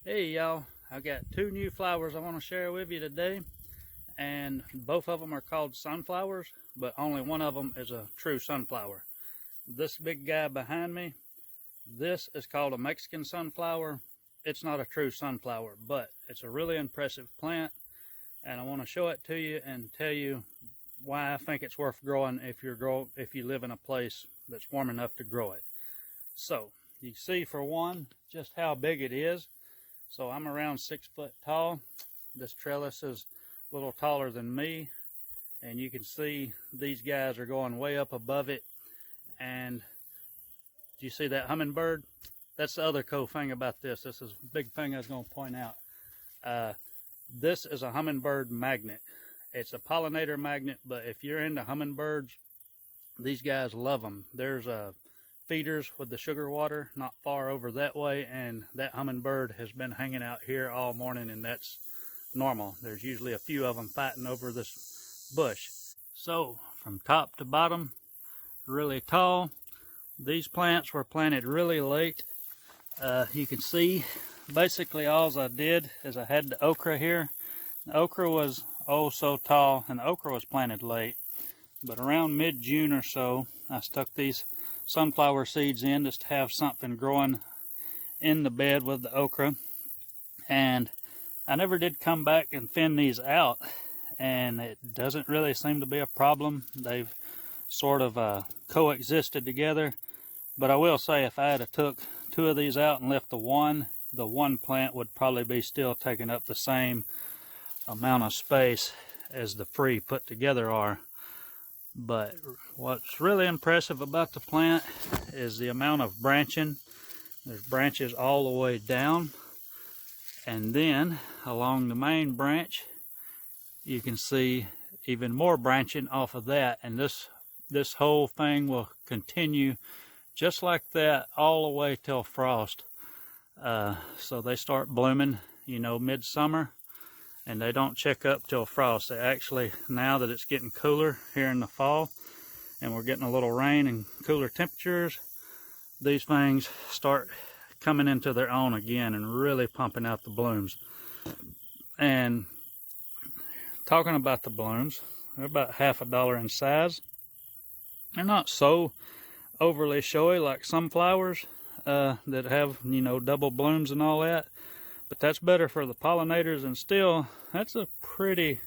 Hey y'all, I got two new flowers I want to share with you today, and both of them are called sunflowers, but only one of them is a true sunflower. This big guy behind me, this is called a Mexican sunflower. It's not a true sunflower, but it's a really impressive plant, and I want to show it to you and tell you why I think it's worth growing if you live in a place that's warm enough to grow it. So you see, for one, just how big it is. So I'm around 6 foot tall. This trellis is a little taller than me, and you can see these guys are going way up above it. And do you see that hummingbird? That's the other cool thing about this. This is a big thing I was going to point out. This is a hummingbird magnet. It's a pollinator magnet, but if you're into hummingbirds, these guys love them. There's feeders with the sugar water not far over that way, and that hummingbird has been hanging out here all morning, and that's normal. There's usually a few of them fighting over this bush. So from top to bottom, really tall. These plants were planted really late. You can see basically all I did is I had the okra here. The okra was oh so tall, and the okra was planted late, but around mid-June or so I stuck these sunflower seeds in just to have something growing in the bed with the okra. And I never did come back and thin these out, and it doesn't really seem to be a problem. They've sort of coexisted together. But I will say, if I had took two of these out and left the one plant would probably be still taking up the same amount of space as the three put together are. But what's really impressive about the plant is the amount of branching. There's branches all the way down, and then along the main branch you can see even more branching off of that, and this whole thing will continue just like that all the way till frost. So they start blooming, midsummer, and they don't check up till frost. They actually, now that it's getting cooler here in the fall and we're getting a little rain and cooler temperatures, these things start coming into their own again and really pumping out the blooms. And talking about the blooms, they're about $1 in size. They're not so overly showy like some flowers that have, double blooms and all that. But that's better for the pollinators, and still, that's a pretty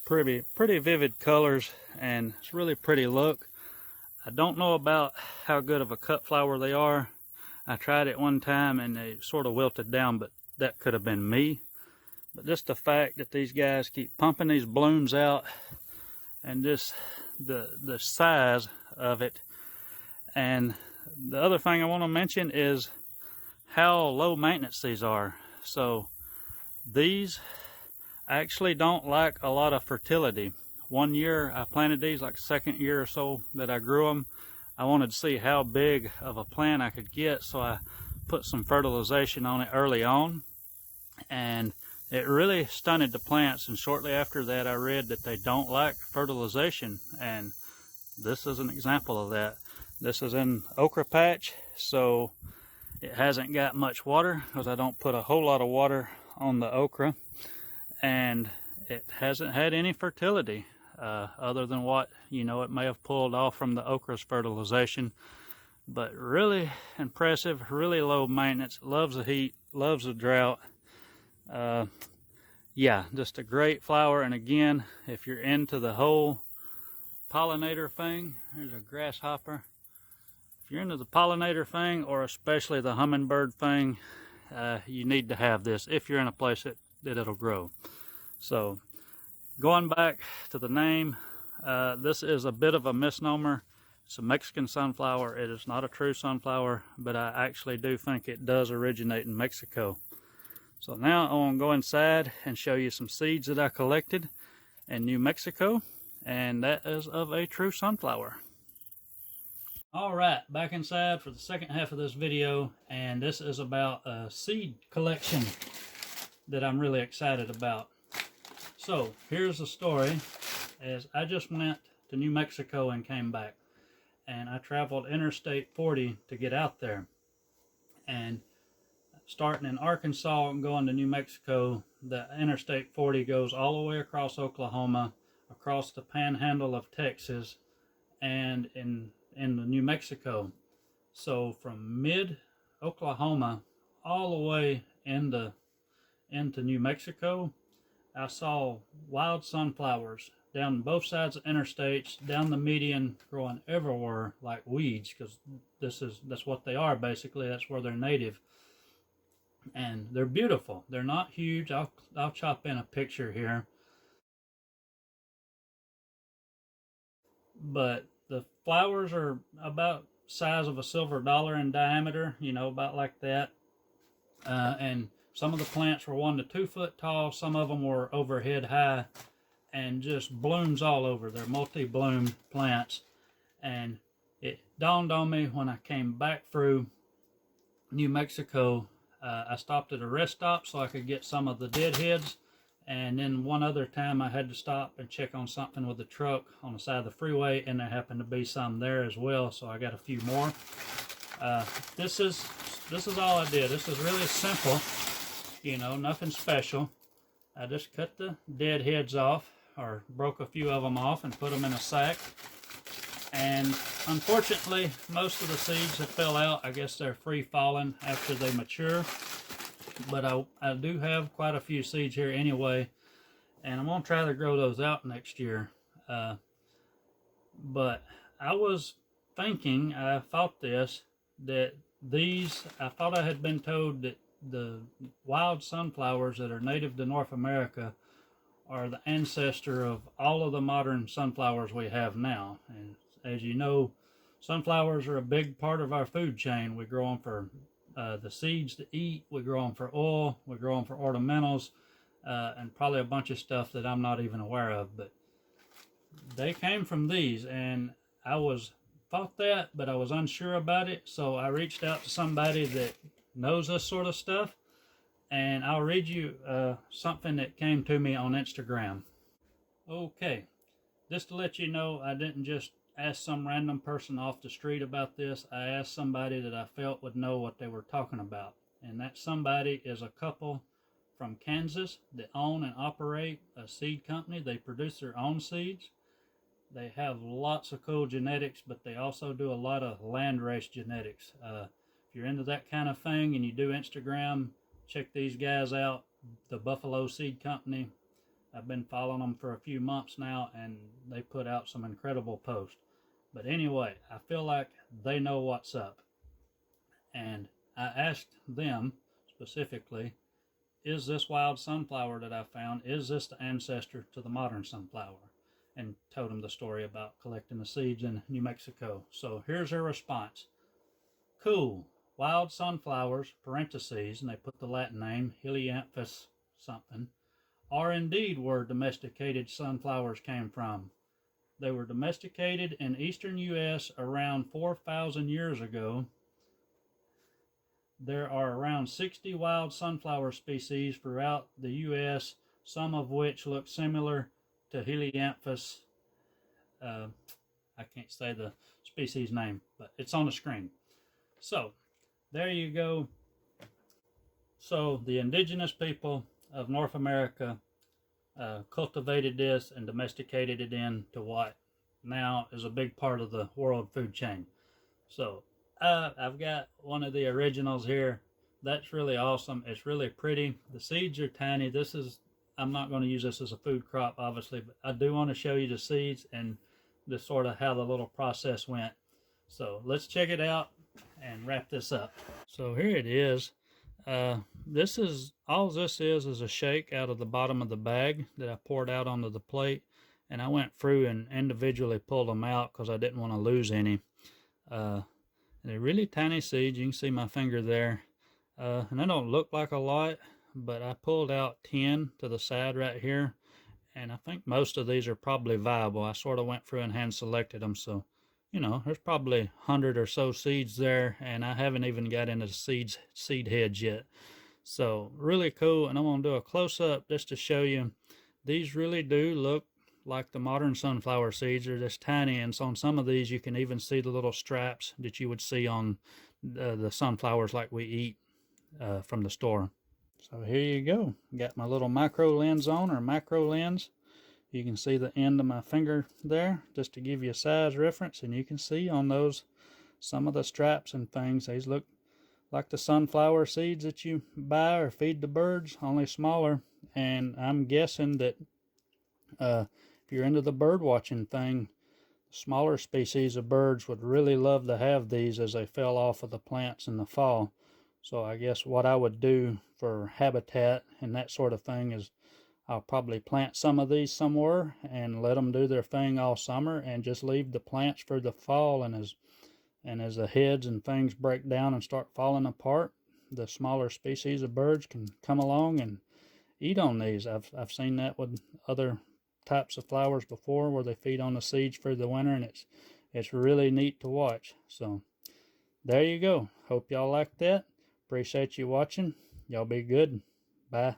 vivid colors, and it's really pretty look. I don't know about how good of a cut flower they are. I tried it one time and they sort of wilted down, but that could have been me. But just the fact that these guys keep pumping these blooms out, and just the size of it. And the other thing I want to mention is how low maintenance these are. So these actually don't like a lot of fertility. One year I planted these, like second year or so that I grew them, I wanted to see how big of a plant I could get, so I put some fertilization on it early on, and it really stunted the plants. And shortly after that I read that they don't like fertilization, and this is an example of that. This is in okra patch, so it hasn't got much water because I don't put a whole lot of water on the okra, and it hasn't had any fertility other than what it may have pulled off from the okra's fertilization. But really impressive, really low maintenance, loves the heat, loves the drought. Yeah, just a great flower. And again, if you're into the whole pollinator thing, there's a grasshopper. If you're into the pollinator thing, or especially the hummingbird thing, you need to have this if you're in a place that it'll grow. So going back to the name, this is a bit of a misnomer. It's a Mexican sunflower. It is not a true sunflower, but I actually do think it does originate in Mexico. So now I want to go inside and show you some seeds that I collected in New Mexico, and that is of a true sunflower. Alright, back inside for the second half of this video, and this is about a seed collection that I'm really excited about. So here's the story. As I just went to New Mexico and came back, and I traveled Interstate 40 to get out there, and starting in Arkansas and going to New Mexico. The Interstate 40 goes all the way across Oklahoma, across the panhandle of Texas, and in New Mexico. So from mid Oklahoma all the way into New Mexico, I saw wild sunflowers down both sides of interstates, down the median, growing everywhere like weeds, because that's what they are basically. That's where they're native, and they're beautiful. They're not huge. I'll chop in a picture here, but the flowers are about size of a silver dollar in diameter, you know, about like that. And some of the plants were 1 to 2 foot tall. Some of them were overhead high, and just blooms all over. They're multi-bloomed plants. And it dawned on me when I came back through New Mexico, I stopped at a rest stop so I could get some of the deadheads. And then one other time I had to stop and check on something with the truck on the side of the freeway, and there happened to be some there as well, so I got a few more. This is all I did. This is really simple, you know, nothing special. I just cut the deadheads off, or broke a few of them off and put them in a sack. And unfortunately, most of the seeds that fell out, I guess they're free falling after they mature. But I do have quite a few seeds here anyway, and I'm going to try to grow those out next year. But I was thinking, I thought that I thought I had been told that the wild sunflowers that are native to North America are the ancestor of all of the modern sunflowers we have now. And as you know, sunflowers are a big part of our food chain. We grow them for the seeds to eat, we grow them for oil, we grow them for ornamentals, and probably a bunch of stuff that I'm not even aware of. But they came from these, and I thought that, but I was unsure about it, so I reached out to somebody that knows this sort of stuff, and I'll read you something that came to me on Instagram. Okay, just to let you know, I didn't just ask some random person off the street about this. I asked somebody that I felt would know what they were talking about, and that somebody is a couple from Kansas that own and operate a seed company. They produce their own seeds. They have lots of cool genetics, but they also do a lot of landrace genetics. If you're into that kind of thing and you do Instagram, check these guys out, the Buffalo Seed Company. I've been following them for a few months now, and they put out some incredible posts. But anyway, I feel like they know what's up. And I asked them specifically, is this wild sunflower that I found, is this the ancestor to the modern sunflower? And told them the story about collecting the seeds in New Mexico. So here's their response. Cool. Wild sunflowers, parentheses, and they put the Latin name, Helianthus something, are indeed where domesticated sunflowers came from. They were domesticated in eastern U.S. around 4,000 years ago. There are around 60 wild sunflower species throughout the U.S., some of which look similar to Helianthus. I can't say the species name, but it's on the screen. So, there you go. So, the indigenous people of North America cultivated this and domesticated it into what now is a big part of the world food chain. So, I've got one of the originals here. That's really awesome. It's really pretty. The seeds are tiny. I'm not going to use this as a food crop, obviously, but I do want to show you the seeds and just sort of how the little process went. So let's check it out and wrap this up. So here it is. This is a shake out of the bottom of the bag that I poured out onto the plate, and I went through and individually pulled them out because I didn't want to lose any. They're really tiny seeds. You can see my finger there, and they don't look like a lot, but I pulled out 10 to the side right here, and I think most of these are probably viable. I sort of went through and hand selected them, so you know, there's probably 100 or so seeds there, and I haven't even got into the seed heads yet. So really cool, and I'm going to do a close-up just to show you. These really do look like the modern sunflower seeds. They're just tiny, and so on some of these you can even see the little straps that you would see on the sunflowers like we eat. from the store. So here you go. Got my little micro lens on, or macro lens. You can see the end of my finger there, just to give you a size reference, and you can see on those some of the straps and things. These look like the sunflower seeds that you buy or feed the birds, only smaller. And I'm guessing that if you're into the bird watching thing, smaller species of birds would really love to have these as they fell off of the plants in the fall. So I guess what I would do for habitat and that sort of thing is I'll probably plant some of these somewhere and let them do their thing all summer, and just leave the plants for the fall. And as the heads and things break down and start falling apart, the smaller species of birds can come along and eat on these. I've seen that with other types of flowers before, where they feed on the seeds for the winter, and it's really neat to watch. So there you go. Hope y'all like that. Appreciate you watching. Y'all be good. Bye.